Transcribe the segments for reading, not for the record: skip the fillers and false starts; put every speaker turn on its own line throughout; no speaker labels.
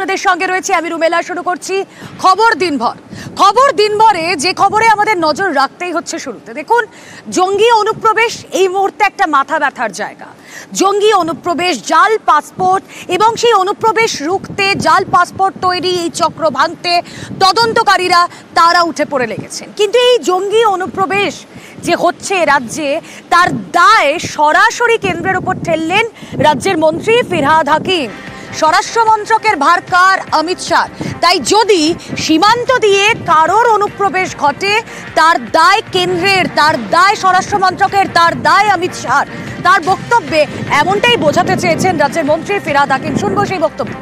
আপনাদের সঙ্গে রয়েছে আমি রুমেলা। শুরু করছি খবর দিনভর। খবর দিনভরে যে খবরে আমাদের নজর রাখতেই হচ্ছে শুরুতে, দেখুন জঙ্গি অনুপ্রবেশ এই মুহূর্তে একটা মাথা ব্যথার জায়গা। জঙ্গি অনুপ্রবেশ, জাল পাসপোর্ট এবং সেই অনুপ্রবেশ রুখতে, জাল পাসপোর্ট তৈরি এই চক্র ভাঙতে তদন্তকারীরা তারা উঠে পড়ে লেগেছেন। কিন্তু এই জঙ্গি অনুপ্রবেশ যে হচ্ছে রাজ্যে, তার দায় সরাসরি কেন্দ্রের উপর ঠেললেন রাজ্যের মন্ত্রী ফিরহাদ হাকিম। স্বরাষ্ট্র মন্ত্রকের ভারকার অমিত শাহ। তাই যদি সীমান্ত দিয়ে কারোর অনুপ্রবেশ ঘটে, তার দায় কেন্দ্রের, তার দায় স্বরাষ্ট্র মন্ত্রকের, তার দায় অমিত শাহ। তার বক্তব্যে এমনটাই বোঝাতে চেয়েছেন রাজ্যের মন্ত্রী ফিরহাদ হাকিম। শুনবো সেই বক্তব্য।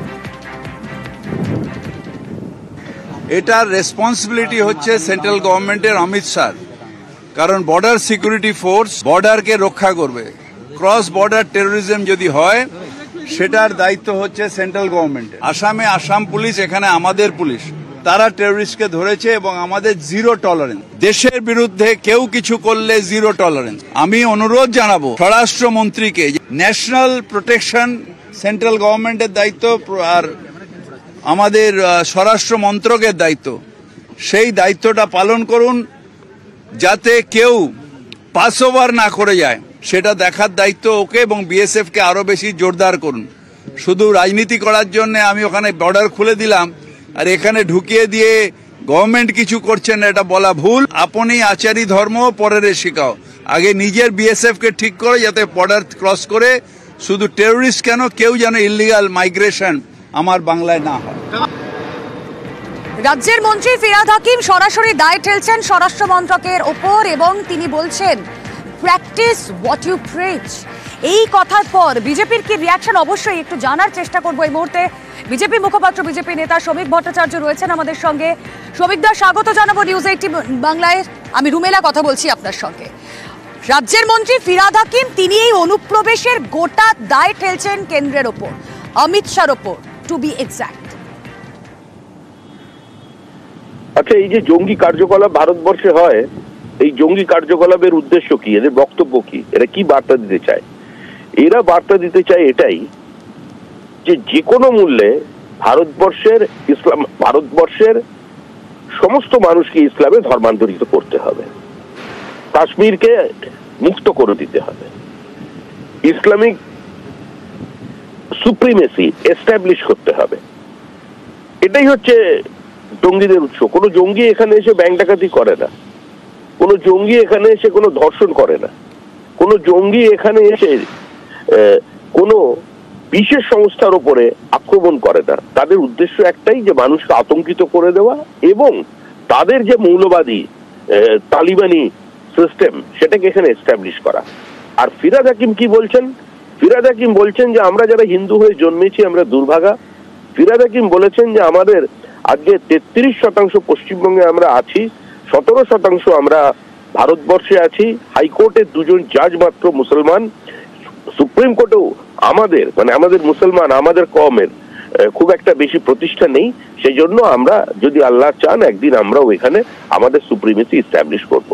এটার রেসপন্সিবিলিটি হচ্ছে সেন্ট্রাল গভর্নমেন্টের, অমিত শাহ। কারণ বর্ডার সিকিউরিটি ফোর্স বর্ডারকে রক্ষা করবে। ক্রস বর্ডার টেরোরিজম যদি হয় সেটার দায়িত্ব হচ্ছে সেন্ট্রাল গভর্নমেন্টের। আসামে আসাম পুলিশ, এখানে আমাদের পুলিশ, তারা টেরোরিস্টকে ধরেছে এবং আমাদের জিরো টলারেন্স। দেশের বিরুদ্ধে কেউ কিছু করলে জিরো টলারেন্স। আমি অনুরোধ জানাবো স্বরাষ্ট্রমন্ত্রীকে, ন্যাশনাল প্রোটেকশন সেন্ট্রাল গভর্নমেন্টের দায়িত্ব আর আমাদের স্বরাষ্ট্র মন্ত্রকের দায়িত্ব, সেই দায়িত্বটা পালন করুন যাতে কেউ পাস ওভার না করে যায়, সেটা দেখার দায়িত্ব ওকে। এবং বিএসএফ কে আরো বেশি জোরদার করুন। শুধু রাজনীতি করার জন্য আমি ওখানে বর্ডার খুলে দিলাম আর এখানে ঢুকিয়ে দিয়ে গভর্নমেন্ট কিছু করছেন না, এটা বলা ভুল। আপনি আচারী ধর্ম পরের শিখাও, আগে নিজের বিএসএফ কে ঠিক করে যাতে বর্ডার ক্রস করে শুধু টেরোরিস্ট কেন, কেউ যেন ইলিগাল মাইগ্রেশন আমার বাংলায় না হয়।
রাজ্যের মন্ত্রী ফিরহাদ হাকিম সরাসরি দায় ঠেলছেন স্বরাষ্ট্র মন্ত্রকের ওপর এবং তিনি বলছেন প্র্যাকটিস হোয়াট ইউ প্রিচ। এই কথার পর বিজেপির কি রিয়াকশন অবশ্যই একটু জানার চেষ্টা করবো এই মুহূর্তে। বিজেপি মুখপাত্র, বিজেপি নেতা শ্রমিক ভট্টাচার্য রয়েছেন আমাদের সঙ্গে। শ্রমিক দা, স্বাগত জানাবো নিউজ 18 বাংলায়। আমি রুমেলা কথা বলছি আপনার সঙ্গে। রাজ্যের মন্ত্রী ফিরহাদ হাকিম তিনি এই অনুপ্রবেশের গোটা দায় ঠেলছেন কেন্দ্রের ওপর, অমিত শাহর ওপর টু বি এক্সাক্ট।
আচ্ছা, এই যে জঙ্গি কার্যকলাপ ভারতবর্ষে হয়, এই জঙ্গি কার্যকলাপের উদ্দেশ্য কি, এদের বক্তব্য কি, এরা কি বার্তা দিতে চায়? এরা বার্তা দিতে চায় এটাই যে যে কোনো মূল্যে ভারতবর্ষের সমস্ত মানুষকে ইসলামে ধর্মান্তরিত করতে হবে, কাশ্মীরকে মুক্ত করে দিতে হবে, ইসলামিক সুপ্রিমেসি এস্টাবলিশ করতে হবে। এটাই হচ্ছে জঙ্গিদের উৎস। কোনো জঙ্গি এখানে এসে ব্যাংক ডাকাতি করে না, কোনো জঙ্গি এখানে এসে কোনো ধর্ষণ করে না, কোনো জঙ্গি এখানে এসে কোনো বিশেষ সংস্থার উপরে আক্রমণ করে না। তাদের উদ্দেশ্য একটাই, যে মানুষকে আতঙ্কিত করে দেওয়া এবং তাদের যে মৌলবাদী তালিবানি সিস্টেম সেটাকে এখানে এস্টাবলিশ করা। আর ফিরহাদ হাকিম কি বলছেন? ফিরহাদ হাকিম বলছেন যে আমরা যারা হিন্দু হয়ে জন্মেছি আমরা দুর্ভাগা। ফিরহাদ হাকিম বলেছেন যে আমাদের আজকে 33% পশ্চিমবঙ্গে আমরা আছি, 17% আমরা ভারতবর্ষে আছি। হাইকোর্টের 2জন জাজ মাত্র মুসলমান, সুপ্রিম কোর্টেও আমাদের মুসলমান, আমাদের কমের খুব একটা বেশি প্রতিষ্ঠা নেই। সেই জন্য আমরা, যদি আল্লাহ চান, একদিন আমরাও এখানে আমাদের সুপ্রিমেসি এস্টাবলিশ করব।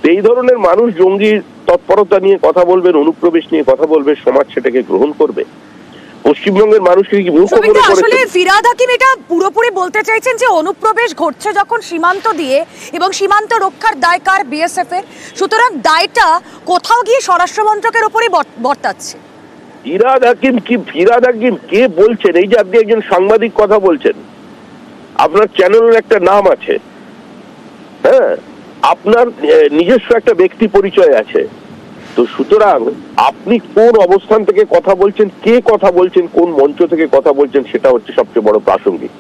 তো এই ধরনের মানুষ জঙ্গি তৎপরতা নিয়ে কথা বলবেন, অনুপ্রবেশ নিয়ে কথা বলবে, সমাজ সেটাকে গ্রহণ করবে। পশ্চিমবঙ্গের মানুষকে কি মূর্খ মনে করেছেন?
আসলে ফিরহাদ হাকিম এটা পুরোপুরি বলতে চাইছেন যে অনুপ্রবেশ ঘটছে যখন সীমান্ত দিয়ে, এবং সীমান্ত রক্ষার দায় কার? বিএসএফ এর। সুতরাং দায়টা কোথাও গিয়ে স্বরাষ্ট্র মন্ত্রকের উপরই বর্তাচ্ছে।
ফিরহাদ হাকিম কে বলছেন? এই যে আপনি একজন সাংবাদিক কথা বলছেন, আপনার চ্যানেলের একটা নাম আছে, হ্যাঁ, আপনার নিজস্ব একটা ব্যক্তি পরিচয় আছে। তো সুতরাং আপনি কোন অবস্থান থেকে কথা বলছেন, কে কথা বলছেন, কোন মঞ্চ থেকে কথা বলছেন, সেটা হচ্ছে সবচেয়ে বড় প্রাসঙ্গিক।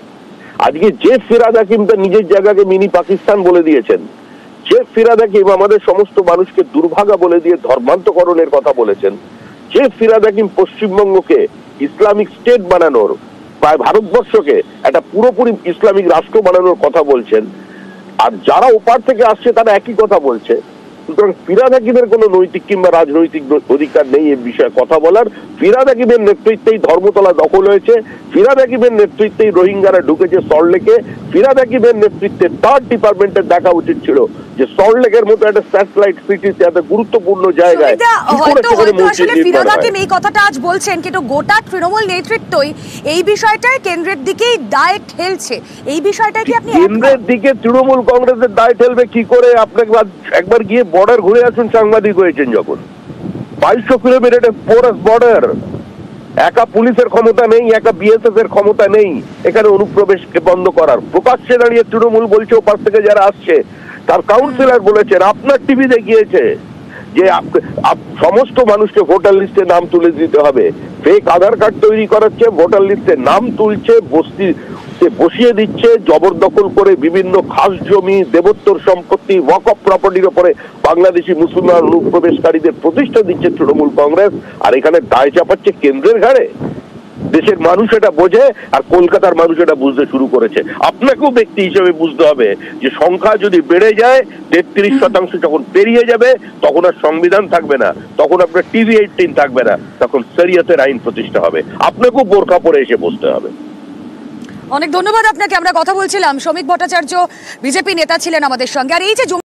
আজকে যে ফিরহাদ হাকিম তার নিজের জায়গাকে মিনি পাকিস্তান বলে দিয়েছেন, যে ফিরহাদ হাকিম আমাদের সমস্ত মানুষকে দুর্ভাগা বলে দিয়ে ধর্মান্তকরণের কথা বলেছেন, যে ফিরহাদ হাকিম পশ্চিমবঙ্গকে ইসলামিক স্টেট বানানোর, প্রায় ভারতবর্ষকে একটা পুরোপুরি ইসলামিক রাষ্ট্র বানানোর কথা বলছেন, আর যারা ওপার থেকে আসছে তারা একই কথা বলছে, সুতরাং ফিরহাদ হাকিমের কোনো নৈতিক কিংবা রাজনৈতিক অধিকার নেই এ বিষয়ে কথা বলার। ফিরহাদ হাকিমের নেতৃত্বেই ধর্মতলা দখল হয়েছে, ফিরহাদ হাকিমের নেতৃত্বেই রোহিঙ্গারা ঢুকেছে সল্টলেকে, ফিরহাদ হাকিমের নেতৃত্বে তার ডিপার্টমেন্টের দেখা উচিত ছিল যে সল্টলেকের মতো একটা স্যাটেলাইট সিটিতে এত গুরুত্বপূর্ণ জায়গায়
ফিরহাদ হাকিম এই কথাটা আজ বলছেন, কিন্তু গোটা তৃণমূল নেতৃত্বই এই বিষয়টায় কেন্দ্রের দিকেই দায় ঠেলছে। এই বিষয়টা কি আপনি
কেন্দ্রের দিকে তৃণমূল কংগ্রেসের দায় ঠেলবে কি করে? আপনাকে একবার গিয়ে বর্ডার ঘুরে আসুন, সাংবাদিক হয়েছেন যখন। 2200 কিলোমিটার পোরাস বর্ডার, একা পুলিশের ক্ষমতা নেই, একা বিএসএফ এর ক্ষমতা নেই এখানে অনুপ্রবেশকে বন্ধ করার। প্রকাশ্যে দাঁড়িয়ে তৃণমূল বলছে, ওপাশ থেকে যারা আসছে তার কাউন্সিলর বলেছেন, আপনার টিভিতে গিয়েছে যে সমস্ত মানুষকে ভোটার লিস্টে নাম তুলে দিতে হবে। ফেক আধার কার্ড তৈরি করাচ্ছে, ভোটার লিস্টে নাম তুলছে, বসিয়ে দিচ্ছে, জবরদখল করে বিভিন্ন খাস জমি, দেবোত্তর সম্পত্তি, ওয়াকফ প্রপার্টির উপরে বাংলাদেশি মুসলমান অনুপ্রবেশকারীদের প্রতিষ্ঠা দিচ্ছে তৃণমূল কংগ্রেস। আর এখানে দায় চাপাচ্ছে কেন্দ্রের ঘাড়ে। দেশের মানুষ এটা বোঝে, আর কলকাতার মানুষ এটা বুঝতে শুরু করেছে। আপনাকেও ব্যক্তি হিসেবে বুঝতে হবে যে সংখ্যা যদি বেড়ে যায়, 33% যখন পেরিয়ে যাবে, তখন আর সংবিধান থাকবে না, তখন আপনার টিভি 18 থাকবে না, তখন শরিয়তের আইন প্রতিষ্ঠা হবে। আপনাকেও বোরখা পরে এসে বসতে হবে।
অনেক ধন্যবাদ আপনাকে। আমরা কথা বলছিলাম, শ্রমিক ভট্টাচার্য বিজেপি নেতা ছিলেন আমাদের সঙ্গে। আর এই যে